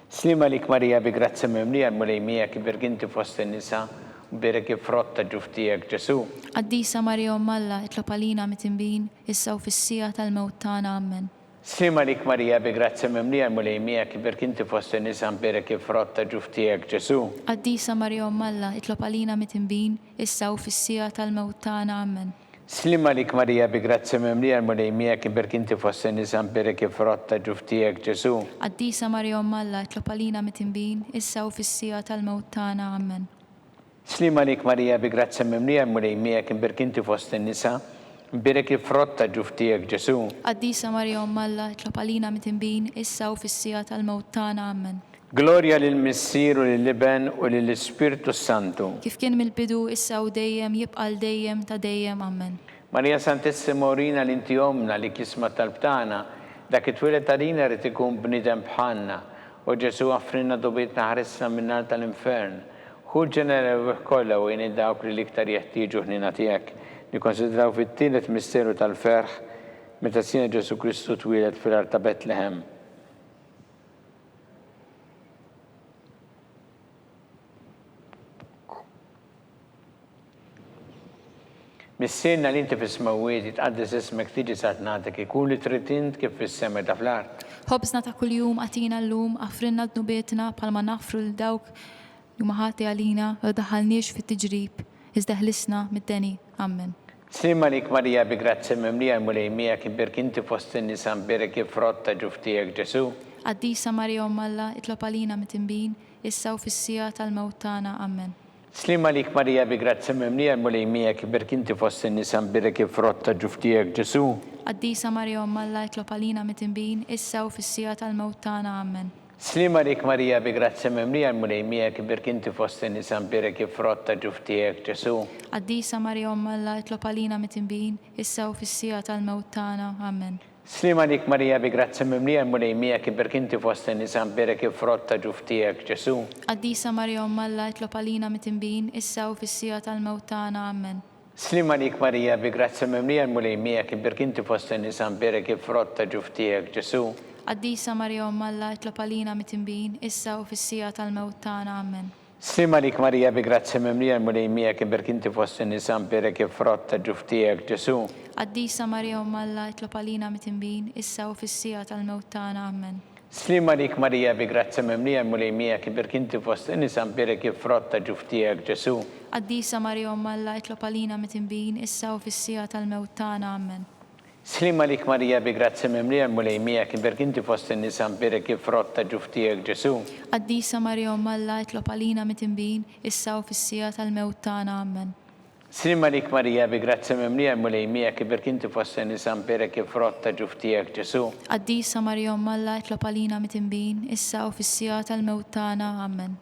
Slima lik Marija bi grazzja mimlija l-mulejmija kien birkinti fost in-nisa mbirek ifrotta ġuftijek Ġesu. Qaddisa Marja Umm Alla, itlob għalina mit-tinbin, issa u fis-sija tal-mewt tagħna. Amen. Slima lik Marija bi grazzja mimlija l-mulejmija kien birkinti fost in-nisa mbirek ifrotta ġuftijek Ġesu. Qaddisa Marja Umm Alla, itlob għalina mit-tinbin, issa u fis-sija tal-mewt tagħna. Amen. Slima lik Marija bi grazzja mimlija l-mulejmija kien birkinti fost in-nisa mbirek ifrotta ġuftijek Ġesu. Qaddisa Marja Umm Alla, itlob għalina mit-tinbin, issa u fis-sija tal-mewt tagħna. Amen. Slima lik Marija bi grazzja mimlija l-mulejmija kien birkinti fost in-nisa mbirek ifrotta ġuftijek Ġesu. Qaddisa Marja Umm Alla, itlob għalina mit-tinbin, issa u fis-sija tal-mewt tagħna. Amen. Gloria lill-Missier u lill-Iben u lill-Ispirtu Santu. Kif kien mill-bidu, issa u dejjem jibqa' dejjem ta' dejjem. Amen. Marija Santissima Orina l-inti omna li kisma tal-btana dak it-twilet għalina rrid ikun bniedem bħalna u Ġesu offrinna dobitna ħaresna minnar tal-infern. Hu ġenera kollha u jini dawk li l-iktar jeħtieġu ħnina tiegħek. Nikkonsidraw fit-tielet misteru tal-ferħ meta sina Ġesu Kristu twilet fil-art ta' Betlehem. Missinna li inti fis-smawiet jitqaddes ismek tiġi saħt nagħtek ikun li trid int kif fis-sema da fl-art. Ħobżna ta' kuljum għatina llum, għafrinna dnubietna palma naħfru l dawk jumaħati għalina u daħalniex fit-tiġrib, iżda ħlisna mid-deni. Amen. Slima lik Marija bi grazzi mimlija mulejmija kibir kinti fost in-nisa mberek frott ta' ġuftijek Ġesu. Qaddisa Marija Umm Alla, itlob għalina mit-tinbin, issa u fis-sija tal-mewt tagħna. Amen. Slima lik Marija bi grazzi mimlija mulejmija kibir kinti fost in-nisa mberek frott ta' ġuftijek Ġesu. Qaddisa Marija Umm Alla, itlob għalina mit-tinbin, issa u fis-sija tal-mewt tagħna. Amen. Slima lik Marija bi grazzi mimlija mulejmija kibir kinti fost in-nisa mberek frott ta' ġuftijek Ġesu. Qaddisa Marija Umm Alla, itlob għalina mit-tinbin, issa u fis-sija tal-mewt tagħna. Amen. Slima lik Marija bi grazzi mimlija mulejmija kibir kinti fost in-nisa mberek frott ta' ġuftijek Ġesu. Qaddisa Marija Umm Alla, itlob għalina mit-tinbin, issa u fis-sija tal-mewt tagħna. Amen. Slima lik Marija bi grazzi mimlija mulejmija kibir kinti fost in-nisa mberek frott ta' ġuftijek Ġesu. Qaddisa Marija Umm Alla, itlob għalina mit-tinbin, issa u fis-sija tal-mewt tagħna. Amen. Slima lik Marija bi grazzi mimlija mulejmija kibir kinti fost in-nisa mberek frott ta' ġuftijek Ġesu. Qaddisa Marija Umm Alla, itlob għalina mit-tinbin, issa u fis-sija tal-mewt tagħna. Amen. Slima lik Marija bi grazzi mimlija mulejmija kibir kinti fost in-nisa mberek frott ta' ġuftijek Ġesu. Qaddisa Marija Umm Alla, itlob għalina mit-tinbin, issa u fis-sija tal-mewt tagħna. Amen. Slima lik Marija bi grazzi mimlija mulejmija kibir kinti fost in-nisa mberek frott ta' ġuftijek Ġesu. Qaddisa Marija Umm Alla, itlob għalina mit-tinbin, issa u fis-sija tal-mewt tagħna. Amen. Slima lik Marija bi grazzi mimlija mulejmija kibir kinti fost in-nisa mberek frott ta' ġuftijek Ġesu. Qaddisa Marija Umm Alla, itlob għalina mit-tinbin, issa u fis-sija tal-mewt tagħna. Amen.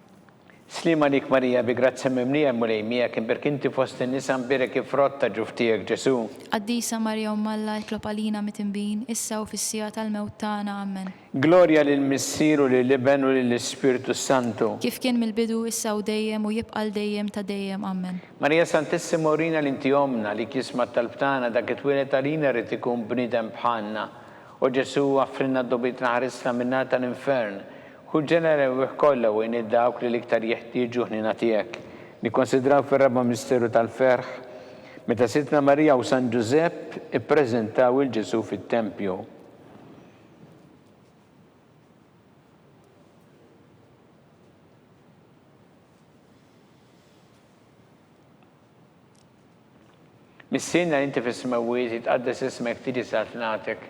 Slima lik Marija bi grazzi mimlija mulejmija kibir kinti fost in-nisa mberek frott ta' ġuftijek Ġesu. Qaddisa Marija Umm Alla, itlob għalina mit-tinbin, issa u fis-sija tal-mewt tagħna. Amen. Gloria lill-Missir u lill-Iben u lill-Ispiritu Santu. Kif kien mill-bidu, issa u dejjem u jibqa' dejjem ta' dejjem. Amen. Marija Santissima Urina l-inti omna li kisma tal-btana dak it-twilet għalina rrid ikun bniedem bħalna. U Ġesu għaffrinna d-dobit naħarisna minna tal-infern. Hu ġenere u kolla u dawk li liktar jeħtieġu ħnina tiegħek. Nikkonsidraw fir-raba misteru tal-ferħ meta Sitna Marija u San Giuseppe ippreżentaw il-Ġesu fit-tempju. Missinna inti fis-smawiet jitqaddes ismek tiġi saltnatek.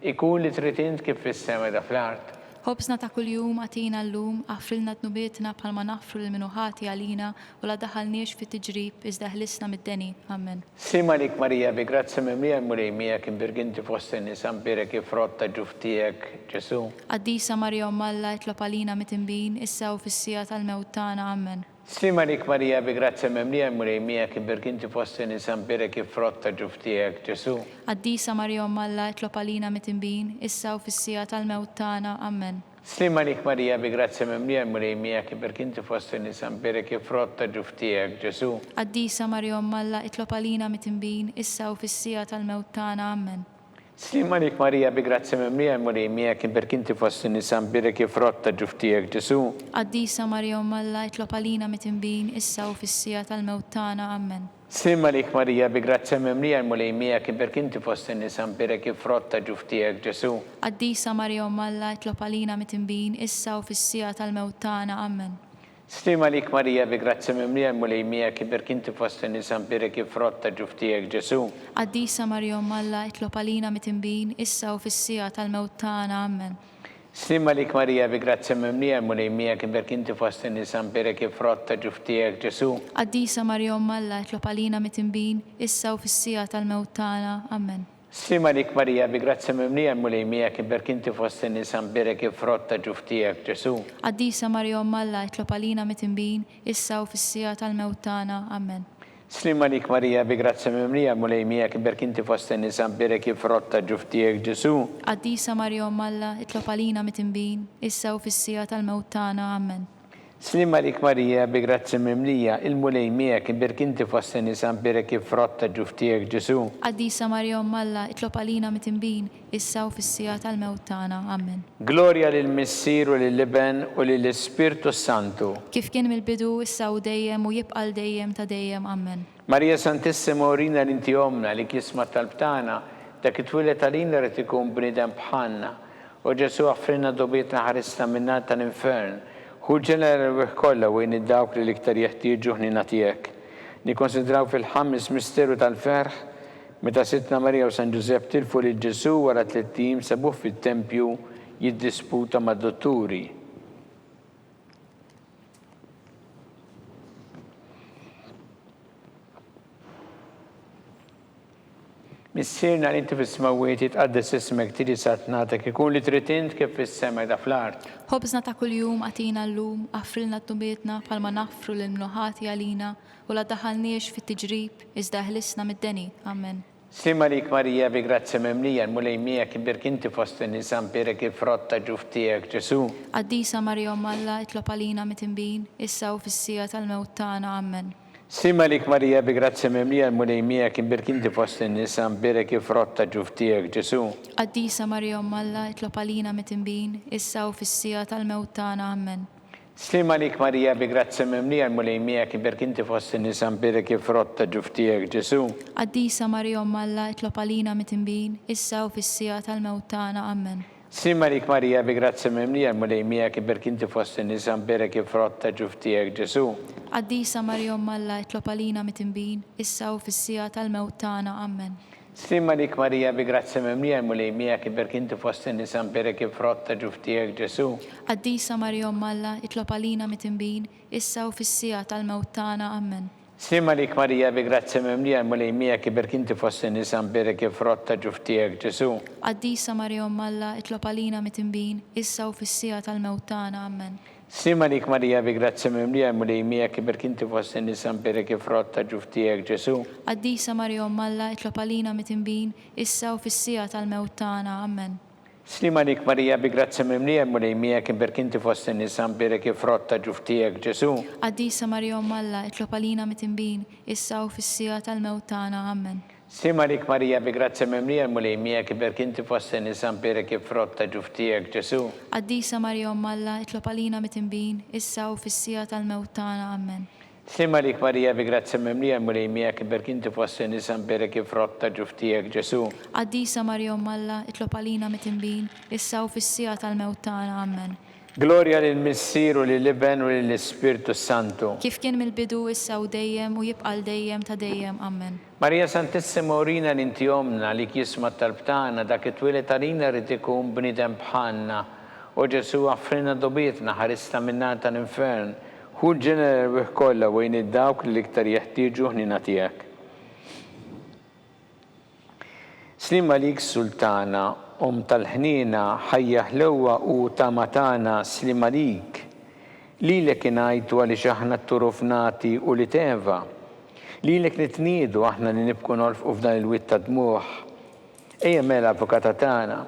Ikun li trid int kif fis-sema da fl-art. Ħobsna ta' kuljum għatina llum, għafrilna t-nubietna bħalma nafru l-minuħati għalina u la daħalniex fit tiġrib iżda ħlisna mid-deni. Amen. Slima lik Marija bi grazzi mimlija mulejmija kibir kinti fost in-nisa mberek frott ta' ġuftijek Ġesu. Qaddisa Marija Umm Alla, itlob għalina mit-tinbin, issa u fis-sija tal-mewt tagħna. Amen. Slima lik Marija bi grazzi mimlija mulejmija kibir kinti fost in-nisa mberek frott ta' ġuftijek Ġesu. Qaddisa Marija Umm Alla, itlob għalina mit-tinbin, issa u fis-sija tal-mewt tagħna. Amen. Slima lik Marija bi grazzi mimlija mulejmija kibir kinti fost in-nisa mberek frott ta' ġuftijek Ġesu. Qaddisa Marija Umm Alla, itlob għalina mit-tinbin, issa u fis-sija tal-mewt tagħna. Amen. Slima lik Marija bi grazzi mimlija mulejmija kibir kinti fost in-nisa mberek frott ta' ġuftijek Ġesu. Qaddisa Marija Umm Alla, itlob għalina mit-tinbin, issa u fis-sija tal-mewt tagħna. Amen. Slima lik Marija bi grazzi mimlija mulejmija kibir kinti fost in-nisa mberek frott ta' ġuftijek Ġesu. Qaddisa Marija Umm Alla, itlob għalina mit-tinbin, issa u fis-sija tal-mewt tagħna. Amen. Slima lik Marija bi grazzi mimlija mulejmija kibir kinti fost in-nisa mberek frott ta' ġuftijek Ġesu. Qaddisa Marija Umm Alla, itlob għalina mit-tinbin, issa u fis-sija tal-mewt tagħna. Amen. Slima lik Marija bi grazzi mimlija mulejmija kibir kinti fost in-nisa mberek frott ta' ġuftijek Ġesu. Qaddisa Marija Umm Alla, itlob għalina mit-tinbin, issa u fis-sija tal-mewt tagħna. Amen. Slima lik Marija bi grazzi mimlija mulejmija kibir kinti fost in-nisa mberek frott ta' ġuftijek Ġesu. Qaddisa Marija Umm Alla, itlob għalina mit-tinbin, issa u fis-sija tal-mewt tagħna. Amen. Slima lik Marija bi grazzi mimlija mulejmija kibir kinti fost in-nisa mberek frott ta' ġuftijek Ġesu. Qaddisa Marija Umm Alla, itlob għalina mit-tinbin, issa u fis-sija tal-mewt tagħna. Amen. Slima lik Marija bi grazzi mimlija il-mulejmija kibir kinti fost in-nisa mberek frott ta' ġuftijek Ġesu. Qaddisa Marija Umm Alla, itlob għalina mit-tinbin, issa u fis-sija tal-mewt tagħna. Amen. Gloria lill-Missir u lill-Iben u lill-Ispiritu Santu. Kif kien mill-bidu, issa u dejjem u jibqa' dejjem ta' dejjem. Amen. Marija Santissima Urina l-inti omna li kisma tal-btana dak it-twilet għalina rrid ikun bniedem bħalna. U Ġesu għaffrinna d-dobiet naħarisna minna tal-infern. Hu ġenere u kolla u dawk li liktar jeħtieġu ħnina tiegħek. Nikkonsidraw fil-ħames misteru tal-ferħ Meta Sittna Marija u San Giuseppe tilfu lil Ġesu wara 3 tim sabuh fit-tempju jiddisputa mad-dotturi. Missierna li inti fis-smawiet jitqaddes ismek tiġi satnatek ikun li trid int kif fis-sema da fl-art. Ħobżna ta' kuljum għatina llum, għaffrilna d-dubietna bħalma naffru l-mnuħati għalina u la daħalniex fit-tiġrib iżda ħlisna mid-deni. Amen. Slima lik Marija bi grazzi memlija l-mulejmija kibir kinti fost n-nisan pirek il-frotta ġuftijek Ġesu. Qaddisa Marija Alla itlob għalina mitimbin, issa u fis-sija tal-mewt tagħna. Amen. Slima lik Marija bi grazzi memlija l-mulejmija kibir kinti fost n-nisan pirek il-frotta ġuftijek Ġesu. Qaddisa Marija Alla itlob għalina mitimbin, issa u fis-sija tal-mewt tagħna. Amen. Slima lik Marija bi grazzi memlija l-mulejmija kibir kinti fost n-nisan pirek il-frotta ġuftijek Ġesu. Qaddisa Marija Alla itlob għalina mitimbin, issa u fis-sija tal-mewt tagħna. Amen. Slima lik Marija bi grazzi memlija l-mulejmija kibir kinti fost n-nisan pirek il-frotta ġuftijek Ġesu. Qaddisa Marija Alla itlob għalina mitimbin, issa u fis-sija tal-mewt tagħna. Amen. Slima lik Marija bi grazzi memlija l-mulejmija kibir kinti fost n-nisan pirek il-frotta ġuftijek Ġesu. Qaddisa Marija Alla itlob għalina mitimbin, issa u fis-sija tal-mewt tagħna. Amen. Slima lik Marija bi grazzi memlija l-mulejmija kibir kinti fost n-nisan pirek il-frotta ġuftijek Ġesu. Qaddisa Marija Alla itlob għalina mitimbin, issa u fis-sija tal-mewt tagħna. Amen. Slima lik Marija bi grazzi memlija l-mulejmija kibir kinti fost n-nisan pirek il-frotta ġuftijek Ġesu. Qaddisa Marija Alla itlob għalina mitimbin, issa u fis-sija tal-mewt tagħna. Amen. Slima lik Marija bi grazzi memlija l-mulejmija kibir kinti fost n-nisan pirek il-frotta ġuftijek Ġesu. Qaddisa Marija Alla itlob għalina mitimbin, issa u fis-sija tal-mewt tagħna. Amen. Slima lik Marija bi grazzi memlija l-mulejmija kibir kinti fost n-nisan pirek il-frotta ġuftijek Ġesu. Qaddisa Marija Alla itlob għalina mitimbin, issa u fis-sija tal-mewt tagħna. Amen. Slima lik Marija bi grazzi memlija l-mulejmija kibir kinti fost n-nisan pirek il-frotta ġuftijek Ġesu. Qaddisa Marija Alla itlob għalina mitimbin, issa u fis-sija tal-mewt tagħna. Amen. Gloria lill-Missier u lill-Iben u lill-Ispirtu Santu. Kif kien mill-bidu issa u dejjem u jibqal dejjem ta' dejjem. Amen. Marija Santissima urina l-inti omna li kisma tal-btana dak it-twilet għalina rrid ikun bnidem bħalna. U Ġesu għaffrina dobietna ħarista minna tal-infern. Hu l-ġener bih kollha wejn id-dawk li iktar jeħtieġu ħnina tiegħek. Slima lik Sultana, tal-ħnina, ħajja ħlewwa u tamatana slima lik. Lilek ingħajtu għaliex aħna t-turufnati u li teva. Lilek nitniedu aħna li nibku nolfqu f'dan il-witt ta' dmuħ. Ejja mela avukata tagħna,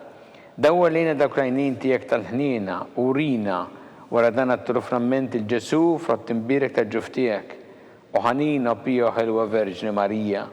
dawwa lejna dawk l-għajnin tiegħek tal-ħnina u rina wara dan għat-turufnament il-Ġesu frott imbirek ta' ġuftijek u ħanina pija ħelwa Verġni Marija.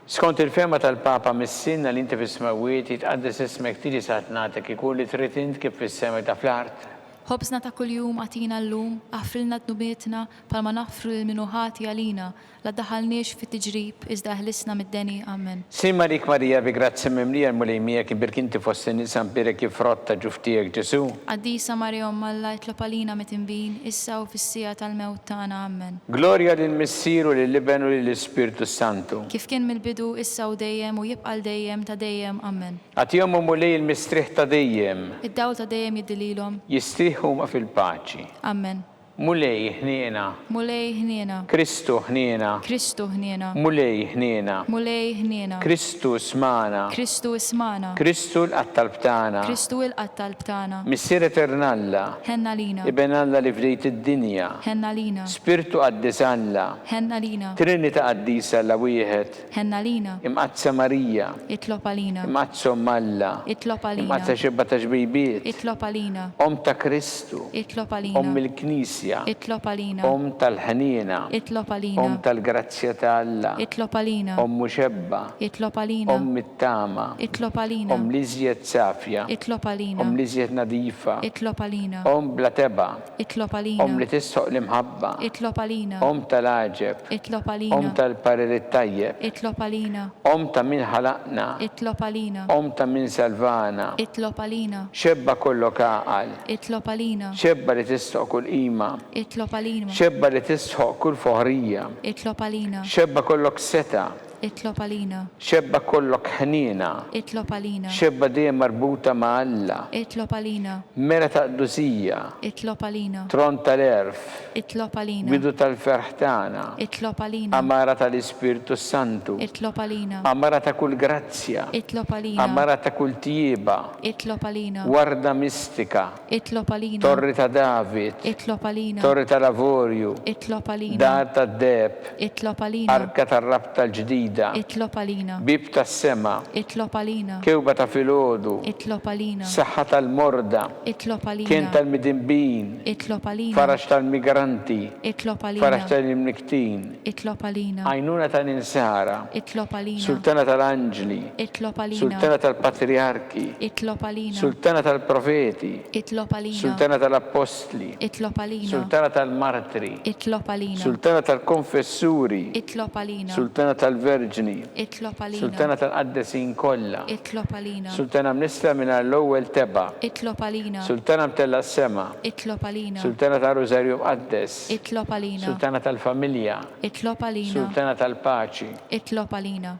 Skont il-fema tal-Papa mis-sinna li inti fis-smawiet jitqaddes ismek tiġi satnatek ikun li trid int kif fis-sema ta' fl-art. Ħobżna ta' kuljum għatina llum, għaffrilna d-nubietna palma naffru l-minuħati għalina, la daħalniex fit-tiġrib iżda ħlisna mid-deni. Amen. Slima lik Marija bi grazzi memlija l-mulejmija kibir kinti fost n-nisan pirek il-frotta ġuftijek Ġesu. Qaddisa Marija Alla itlob għalina mitimbin, issa u fis-sija tal-mewt tagħna. Amen. Gloria lill-Missier u lill-Iben u lill-Ispirtu Santu. Kif kien mill-bidu issa u dejjem u jibqal dejjem ta' dejjem. Amen. Għatihom mulej il-mistriħ ta' dejjem. Id-dawl ta' dejjem jiddililhom. Jistriħhom fil-paċi. Amen. Mulej ħniena. Mulej ħniena. Kristu ħniena. Kristu ħniena. Mulej ħniena. Mulej ħniena. Kristu smana. Kristu ismana. Kristu l-qattalb tagħna. Kristu l-qattalb tagħna. Missier Eternalla. Ħenna lina. Iben Alla li fdejt id-dinja. Ħenna lina. Spirtu qaddis Alla. Ħenna lina. Trinita qaddisa Alla wieħed. Ħenna lina. Imqazza Marija. Itlob għalina. Imqazza Alla. Itlob għalina. Imqazza xibba ta' xbejbiet. Itlob għalina. Om ta' Kristu. Itlob għalina. Il-Knisja. Itlob għalina. Tal-ħnina. Itlob għalina. Tal-grazzja ta' Alla. Itlob għalina. Muxebba. Itlob għalina. It-tama. Itlob għalina. Liżjed safja. Itlob għalina. Liżjed nadifa. Itlob għalina. Bla teba. Itlob għalina. Li tissoq l-imħabba. Itlob għalina. Tal-aġeb. Itlob għalina. Tal-parir it-tajjeb. Itlob għalina. Ta' min ħalaqna. Itlob għalina. Ta' min salvana. Itlob għalina. Xebba kollok għaqal. Itlob għalina. Xebba li tissoq kull qima. għajnuna. Itlob għalina. Xebba li tisħoq kull foħrija. Itlob għalina. Xebba kollok seta. Itlob għalina. Xebba kollok ħnina. Itlob għalina. Xebba dejjem marbuta ma' Alla. Itlob għalina. Mera ta' qdusija. Itlob għalina. Tron tal-erf. Itlob għalina. Bidu tal-ferħ tagħna. Itlob għalina. Amara tal-Ispirtu Santu. Itlob għalina. Amara ta' kull grazzja. Itlob għalina. Amara ta' kull tjieba. Itlob għalina. Warda mistika. Itlob għalina. Torri ta' David. Itlob għalina. Torri ta' Lavorju. Itlob għalina. Dar ta' Deb. Itlob għalina. Arka tar-rab tal-ġdida. Itlob għalina. Bib tas-sema. Itlob għalina. Kewba ta' filgħodu. Itlob għalina. Saħħa tal-morda. Itlob għalina. Kien tal-midinbin. Itlob għalina. Farax tal-migranti. Itlob Farax għalina. tal-imniktin. Itlob għalina. Għajnuna tal-insara. Itlob għalina. Sultana tal-anġli. Itlob għalina. Sultana tal-patriarki. Itlob għalina. Sultana tal-profeti. Itlob għalina. Sultana tal-apostli. Itlob għalina. Sultana tal-martri. Itlob għalina. Sultana tal-konfessuri. Itlob għalina. Sultana tal-verġni. Itlob għalina. Sultana tal-qaddesin kollha. Itlob għalina. Sultana mnisla minn l-ewwel teba. Itlob għalina. Sultana mtella s-sema. Itlob għalina. Sultana tal-Rożarju Mqaddes. Itlob għalina. Sultana tal-familja. Itlob għalina. Sultana tal-paċi. Itlob għalina.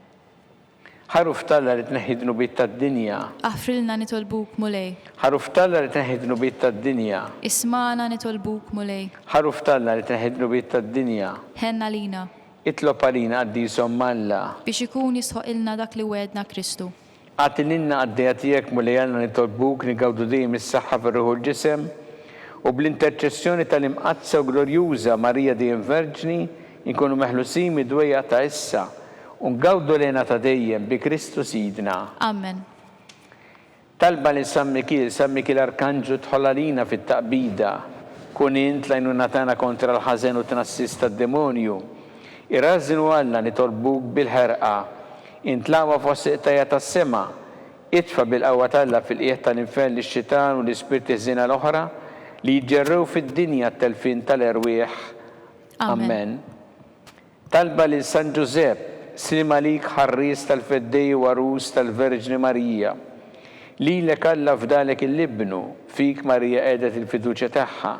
Ħaruf talla li tneħħidnu bit tad-dinja. Aħfrilna nitolbuk mulej. Ħaruf talla li tneħħidnu bit tad-dinja. Ismana nitolbuk mulej. Ħaruf talla li tneħħidnu bit tad-dinja. Ħenna lina. Itlob għalina għaddisom Alla. Biex ikun jisħoq ilna dak li wedna Kristu. Għatilinna għaddejja tiegħek mulej għalna nitolbuk nigawdu dejjem is-saħħa fir-ruħu l-ġisem u bl-interċessjoni tal-imqazza u glorjuża Marija dejjem Verġni inkunu meħlusin mid-dwejja ta' issa u ngawdu lejna ta' dejjem bi Kristu Sidna. Amen. Talba li San Mikil Arkanġu tħolla lina fit-taqbida, kun int lajnuna tagħna kontra l-ħażen u tnassis tad-demonju. Irrażinu Alla nitolbuk bil-ħerqa, intlawa fost iqtajja tas-sema, itfa bil-qawwa talla fil-qiegħ tal-infern lix-xitan u l-ispirti ħżina l-oħra li jġerrew fid-dinja t-telfin tal-erwieħ. Amen. Talba li San Giuseppe, Slima lik ħarris tal-feddej u għarus tal-Verġni Marija. Lilek Alla fdalek il-libnu, fik Marija qiegħdet il-fiduċja tagħha,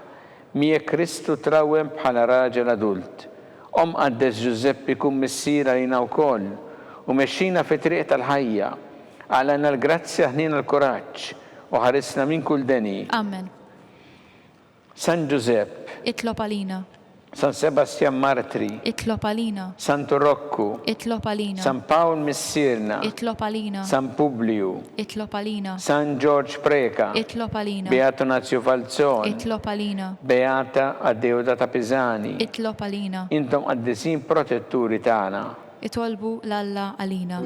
miegħek Kristu trawem bħala raġel adult. Qaddes Giuseppe kun missiera lina wkoll u mexxina fi triq tal-ħajja, għalana l-grazzja ħnina l-kuraġġ u ħarisna minn kull deni. Amen. San Giuseppe. Itlob għalina. San Sebastian Martri. Itlob għalina. Santo Rocco. Itlob għalina. San Paul Missirna. Itlob għalina. San Publiu. Itlob għalina. San George Preka. Itlob għalina. Beato Nazio Falzon. Itlob għalina. Beata Addeodata Pisani. Itlob għalina. Intom għaddesin protetturi tagħna. Itolbu l-Alla għalina.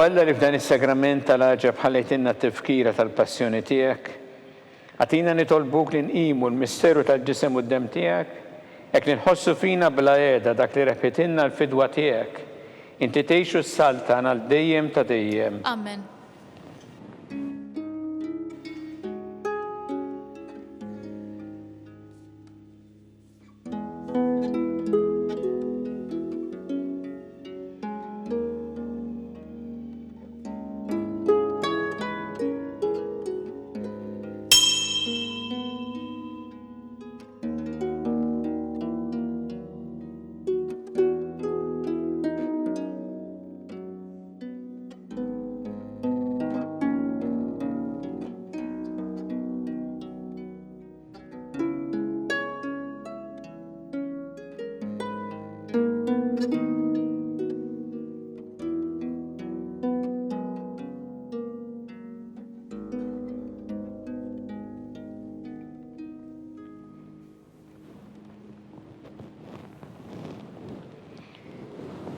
Alla li f'dan is-sagrament tal-ħaġa bħalejtinna t-tifkira tal-passjoni tiegħek, għatina nitolbuk li nqimu l-misteru tal-ġisem u d-dem tiegħek, hekk li nħossu fina bla qiegħda dak li repetinna l-fidwa tiegħek. Inti tgħixu s-salta għal dejjem ta' dejjem. Amen.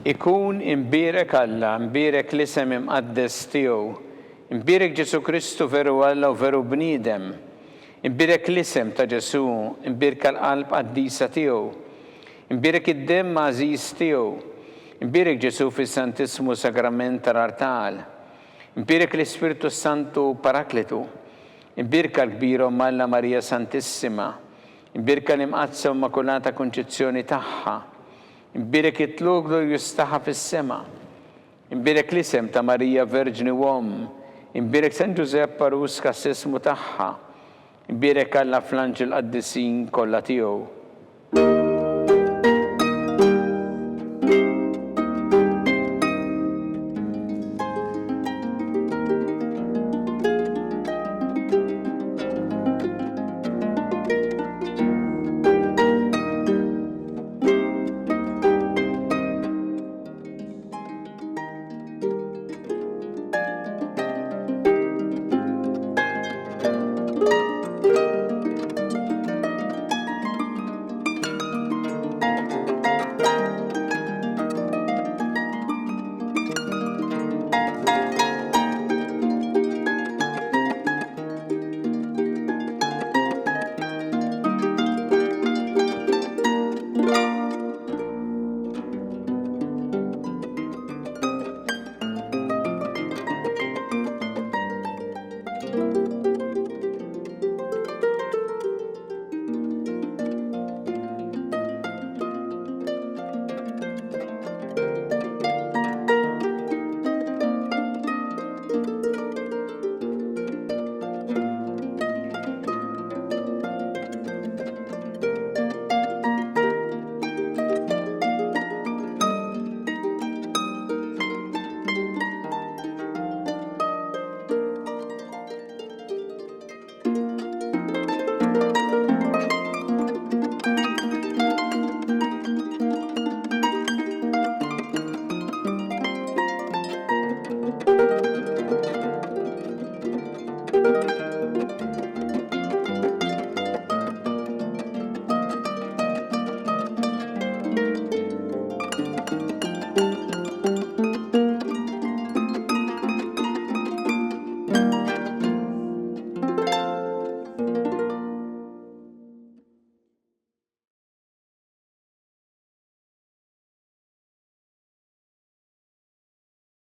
Ikun imbirek Alla, imbirek l-isem imqaddes tiegħu, Imbirek Ġesu Kristu veru Alla u veru bniedem. Imbirek l-isem ta' Ġesu, imbirek l-qalb qaddisa tiegħu. Imbirek id-dem għażiż tiegħu. Imbirek Ġesu fis-Santissimu Sagrament tal-Artal. Imbirek l-Ispiritu Santu Parakletu. Imbirka l-kbira Alla Marija Santissima. Imbirka l-imqazza u Immakulata Konċezzjoni tagħha. Imbirek it-tluglu jistaħa fis-sema. Imbirek l-isem ta' Marija Verġni Wom. Imbirek San Giuseppe Parus kassismu tagħha. Imbirek Alla fl-anġel qaddisin kollha tiegħu.